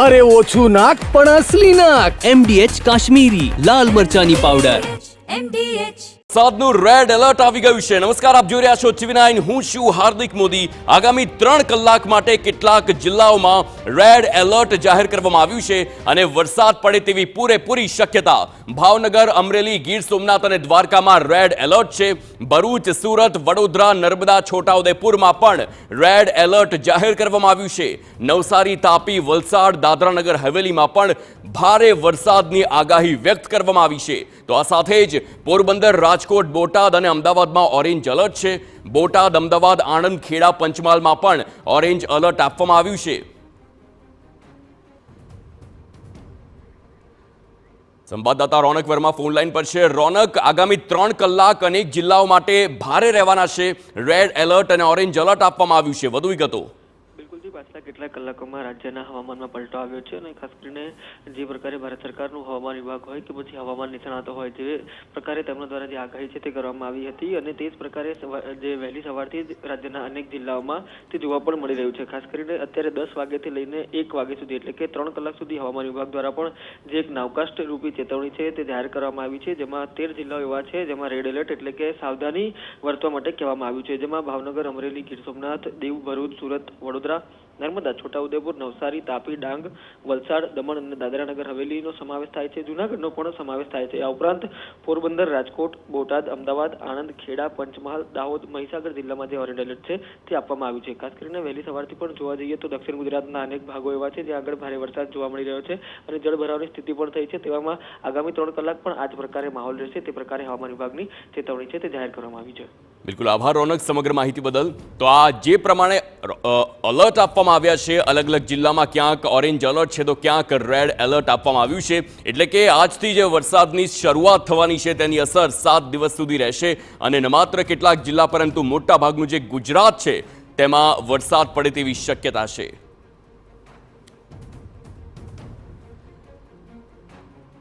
અરે ઓછું નાક પણ અસલી નાક. MDH કાશ્મીરી લાલ મરચાની પાવડર. સાદનું રેડ એલર્ટ આવી ગયું છે. નમસ્કાર, આપ જોઈ રહ્યા છો TV9. હું છું હાર્દિક મોદી. આગામી 3 કલાક માટે કેટલાક જિલ્લાઓમાં રેડ એલર્ટ જાહેર કરવામાં આવ્યું છે અને વરસાદ પડે તેવી પૂરેપૂરી શક્યતા. ભાવનગર, અમરેલી, ગીર સોમનાથ અને દ્વારકામાં રેડ એલર્ટ છે. ભરૂચ, સુરત, વડોદરા, નર્મદા, છોટાઉદેપુરમાં પણ રેડ એલર્ટ જાહેર કરવામાં આવ્યું છે. નવસારી, તાપી, વલસાડ, દાદરાનગર હવેલીમાં પણ ભારે વરસાદની આગાહી વ્યક્ત કરવામાં આવી છે. તો આ સાથે જ પોરબંદર, રાજકોટ, બોટાદ અને અમદાવાદમાં ઓરેન્જ એલર્ટ છે. બોટાદ, અમદાવાદ, આણંદ, ખેડા, પંચમહાલમાં પણ ઓરેન્જ એલર્ટ આપવામાં આવ્યું છે. સંવાદદાતા રોનક વર્મા ફોન લાઈન પર છે. રોનક, આગામી 3 કલાક અનેક જિલ્લાઓ માટે ભારે રહેવાના છે. રેડ એલર્ટ અને ઓરેન્જ એલર્ટ આપવામાં આવ્યું છે. વધુ વિગતો. પાછલા કેટલાક કલાકોમાં રાજ્યના હવામાનમાં પલટો આવ્યો છે અને ખાસ કરીને જે પ્રકારે ભારત સરકારનું હવામાન વિભાગ હોય કે પછી હવામાન નિષ્ણાતો હોય જે પ્રકારે તેમના દ્વારા જે આગાહી છે તે કરવામાં આવી હતી અને તે જ પ્રકારે જે વહેલી સવારથી જ રાજ્યના અનેક જિલ્લાઓમાં તે જોવા પણ મળી રહ્યું છે. ખાસ કરીને અત્યારે 10 વાગ્યાથી લઈને 1 વાગ્યા સુધી એટલે કે 3 કલાક સુધી હવામાન વિભાગ દ્વારા પણ જે એક નાવકાસ્ટ રૂપી ચેતવણી છે તે જાહેર કરવામાં આવી છે, જેમાં 13 જિલ્લાઓ એવા છે જેમાં રેડ એલર્ટ એટલે કે સાવધાની વર્તવા માટે કહેવામાં આવ્યું છે. જેમાં ભાવનગર, અમરેલી, ગીર સોમનાથ, દીવ, ભરૂચ, સુરત, વડોદરા, નર્મદા, છોટાઉદેપુર, નવસારી, તાપી, ડાંગ, વલસાડ, દમણ અને દાદરાનગર હવેલીનો સમાવેશ થાય છે. જૂનાગઢનો પણ સમાવેશ થાય છે. આ ઉપરાંત પોરબંદર, રાજકોટ, બોટાદ, અમદાવાદ, આણંદ, ખેડા, પંચમહાલ, દાહોદ, મહીસાગર જિલ્લામાં જે ઓરેન્જ એલર્ટ છે તે આપવામાં આવ્યું છે. ખાસ કરીને વહેલી સવારથી પણ જોવા જઈએ તો દક્ષિણ ગુજરાતના અનેક ભાગો એવા છે જ્યાં આગળ ભારે વરસાદ જોવા મળી રહ્યો છે અને જળભરાવની સ્થિતિ પણ થઈ છે. તેવામાં આગામી 3 કલાક પણ આ જ પ્રકારે માહોલ રહેશે તે પ્રકારે હવામાન વિભાગની ચેતવણી છે તે જાહેર કરવામાં આવી છે. બિલકુલ આભાર રોનક સમગ્ર માહિતી બદલ. તો આ જે પ્રમાણે એલર્ટ આપવામાં આવ્યા છે, અલગ અલગ જિલ્લામાં ક્યાંક ઓરેન્જ એલર્ટ છે તો ક્યાંક રેડ એલર્ટ આપવામાં આવ્યું છે. એટલે કે આજથી જે વરસાદની શરૂઆત થવાની છે તેની અસર 7 દિવસ સુધી રહેશે અને ન માત્ર કેટલાક જિલ્લા પરંતુ મોટા ભાગનું જે ગુજરાત છે તેમાં વરસાદ પડે તેવી શક્યતા છે.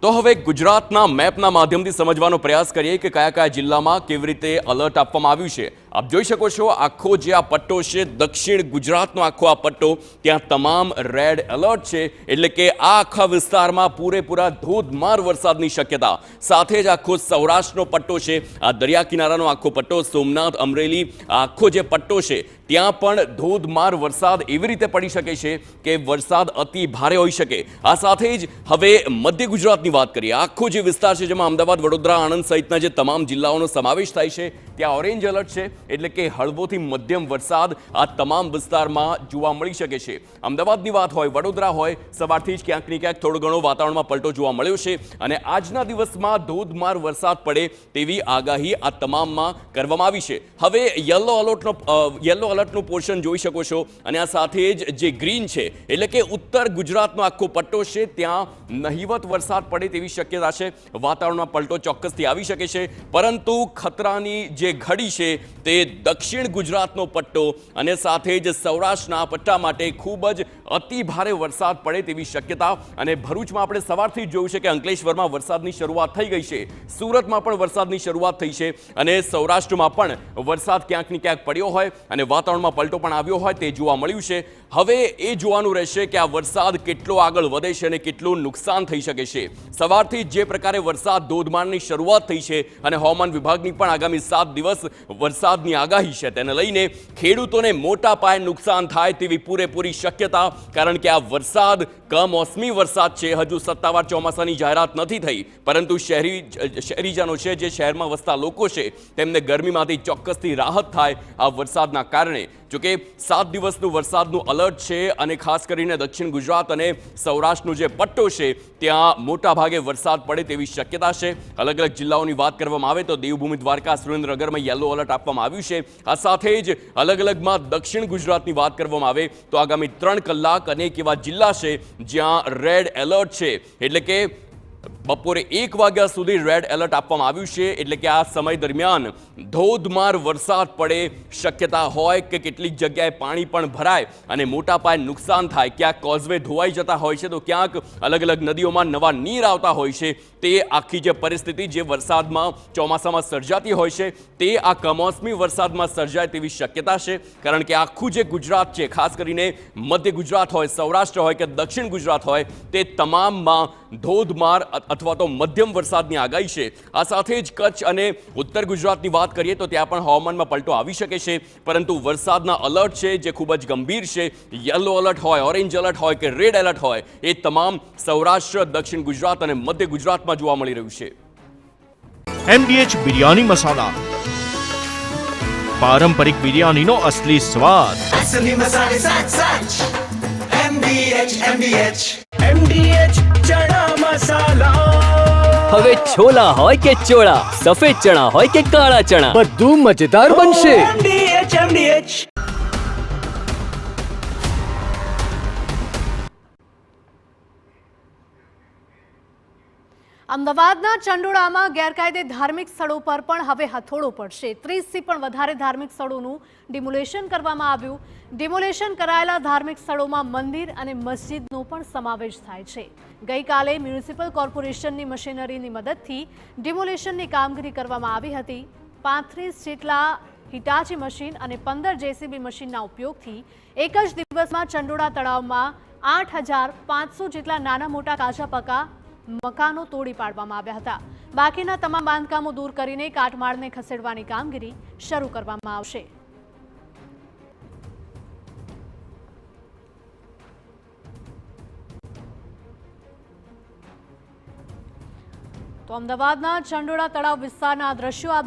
તો હવે ગુજરાતના મેપના માધ્યમથી સમજવાનો પ્રયાસ કરીએ કે કયા કયા જિલ્લામાં કેવી રીતે એલર્ટ આપવામાં આવ્યું છે. આપ જોઈ શકો છો આખો જે આ પટ્ટો છે, દક્ષિણ ગુજરાતનો આખો આ પટ્ટો, ત્યાં તમામ રેડ એલર્ટ છે. એટલે કે આ આખા વિસ્તારમાં પૂરેપૂરા ધોધમાર વરસાદની શક્યતા. સાથે જ આખો સૌરાષ્ટ્રનો પટ્ટો છે, આ દરિયા કિનારાનો આખો પટ્ટો, સોમનાથ, અમરેલી, આખો જે પટ્ટો છે ત્યાં પણ ધોધમાર વરસાદ એવી રીતે પડી શકે છે કે વરસાદ અતિ ભારે હોઈ શકે. આ સાથે જ હવે મધ્ય ગુજરાતની વાત કરીએ. આખો જે વિસ્તાર છે જેમાં અમદાવાદ, વડોદરા, આણંદ સહિતના જે તમામ જિલ્લાઓનો સમાવેશ થાય છે ત્યાં ઓરેન્જ એલર્ટ છે. એટલે કે હળવોથી મધ્યમ વરસાદ આ તમામ વિસ્તારમાં જોવા મળી શકે છે. અમદાવાદની વાત હોય, વડોદરા હોય, સવારથી જ ક્યાંક ને ક્યાંક થોડો ઘણો વાતાવરણમાં પલટો જોવા મળ્યો છે અને આજના દિવસમાં ધોધમાર વરસાદ પડે તેવી આગાહી આ તમામમાં કરવામાં આવી છે. હવે યલો એલર્ટનું પોર્શન જોઈ શકો છો અને આ સાથે જ જે ગ્રીન છે એટલે કે ઉત્તર ગુજરાતનો આખો પટ્ટો છે ત્યાં નહિવત વરસાદ પડે તેવી શક્યતા છે. વાતાવરણમાં પલટો ચોક્કસથી આવી શકે છે, પરંતુ ખતરાની જે ઘડી છે તે દક્ષિણ ગુજરાતનો પટ્ટો અને સાથે જ સૌરાષ્ટ્રના પટ્ટા માટે ખૂબ જ અતિ ભારે વરસાદ પડે તેવી શક્યતા. અને ભરૂચમાં આપણે સવારથી જ જોયું છે કે અંકલેશ્વરમાં વરસાદની શરૂઆત થઈ ગઈ છે, સુરતમાં પણ વરસાદની શરૂઆત થઈ છે અને સૌરાષ્ટ્રમાં પણ વરસાદ ક્યાંક ને ક્યાંક પડ્યો હોય અને વાતાવરણમાં પલટો પણ આવ્યો હોય તે જોવા મળ્યું છે. હવે એ જોવાનું રહેશે કે આ વરસાદ કેટલો આગળ વધે છે અને કેટલું નુકસાન થઈ શકે છે. સવારથી જે પ્રકારે વરસાદ ધોધમારની શરૂઆત થઈ છે અને હવામાન વિભાગની પણ આગામી 7 દિવસ વરસાદની આગાહી છે તેને લઈને ખેડૂતોને મોટા પાયે નુકસાન થાય તેવી પૂરેપૂરી શક્યતા. કારણ કે આ વરસાદ કમોસમી વરસાદ છે. હજુ સત્તાવાર ચોમાસાની જાહેરાત નથી થઈ, પરંતુ શહેરીજનો છે, જે શહેરમાં વસતા લોકો છે, તેમને ગરમીમાંથી ચોક્કસથી રાહત થાય આ વરસાદના કારણે. જોકે 7 દિવસનું વરસાદનું એલર્ટ છે અને ખાસ કરીને દક્ષિણ ગુજરાત અને સૌરાષ્ટ્રનો જે પટ્ટો છે ત્યાં મોટા ભાગે વરસાદ પડે તેવી શક્યતા છે. અલગ અલગ જિલ્લાઓની વાત કરવામાં આવે તો દેવભૂમિ, દ્વારકા, સુરેન્દ્રનગરમાં યલો એલર્ટ આપવામાં આવ્યું છે. આ સાથે જ અલગ અલગમાં દક્ષિણ ગુજરાતની વાત કરવામાં આવે તો આગામી 3 કલાક અનેક એવા જિલ્લા છે જ્યાં રેડ એલર્ટ છે. એટલે કે બપોરે 1 વાગ્યા સુધી રેડ એલર્ટ આપવામાં આવ્યું છે, એટલે કે આ સમય દરમિયાન ધોધમાર વરસાદ પડે શક્યતા હોય કે કેટલીક જગ્યાએ પાણી પણ ભરાય અને મોટા પાયે નુકસાન થાય. ક્યાંક કોઝવે ધોવાઈ જતા હોય છે તો ક્યાંક અલગ અલગ નદીઓમાં નવા નીર આવતા હોય છે. તે આખી જે પરિસ્થિતિ જે વરસાદમાં ચોમાસામાં સર્જાતી હોય છે તે આ કમોસમી વરસાદમાં સર્જાય તેવી શક્યતા છે. કારણ કે આખું જે ગુજરાત છે, ખાસ કરીને મધ્ય ગુજરાત હોય, સૌરાષ્ટ્ર હોય કે દક્ષિણ ગુજરાત હોય, તે તમામમાં ધોધમાર અથવા તો મધ્યમ વરસાદની આગાહી છે. આ સાથે જ કચ્છ અને ઉત્તર ગુજરાતની વાત કરીએ તો ત્યાં પણ હવામાનમાં પલટો આવી શકે છે. પરંતુ વરસાદના અલર્ટ છે જે ખૂબ જ ગંભીર છે. યલો એલર્ટ હોય, ઓરેન્જ એલર્ટ હોય કે રેડ એલર્ટ હોય, એ તમામ સૌરાષ્ટ્ર, દક્ષિણ ગુજરાત અને મધ્ય ગુજરાતમાં જોવા મળી રહ્યું છે. MDH બિરયાની મસાલા, પારંપરિક બિરયાનીનો અસલી સ્વાદ. असली मसाले साच साच MDH चना मसाला. હવે छोला હોય કે ચોળા, સફેદ ચણા હોય કે કાળા ચણા, બધું મજેદાર બનશે. MDH અમદાવાદના ચંડોળામાં ગેરકાયદે ધાર્મિક સ્થળો પર પણ હવે હથોડો પડશે. 30થી પણ વધારે ધાર્મિક સ્થળોનું ડિમોલેશન કરવામાં આવ્યું. ડિમોલેશન કરાયેલા ધાર્મિક સ્થળોમાં મંદિર અને મસ્જિદનો પણ સમાવેશ થાય છે. ગઈકાલે મ્યુનિસિપલ કોર્પોરેશનની મશીનરીની મદદથી ડિમોલેશનની કામગીરી કરવામાં આવી હતી. 35 જેટલા હિટાચી મશીન અને 15 જેસીબી મશીનના ઉપયોગથી એક જ દિવસમાં ચંડોળા તળાવમાં 8500 જેટલા નાના મોટા કાચા પાકા મકાનો તોડી પાડવામાં આવ્યા હતા. બાકીના તમામ બાંધકામો દૂર કરીને કાટમાળને ખસેડવાની કામગીરી શરૂ કરવામાં આવશે. તો અમદાવાદના ચંડોળા તળાવ વિસ્તારના દ્રશ્યો આપ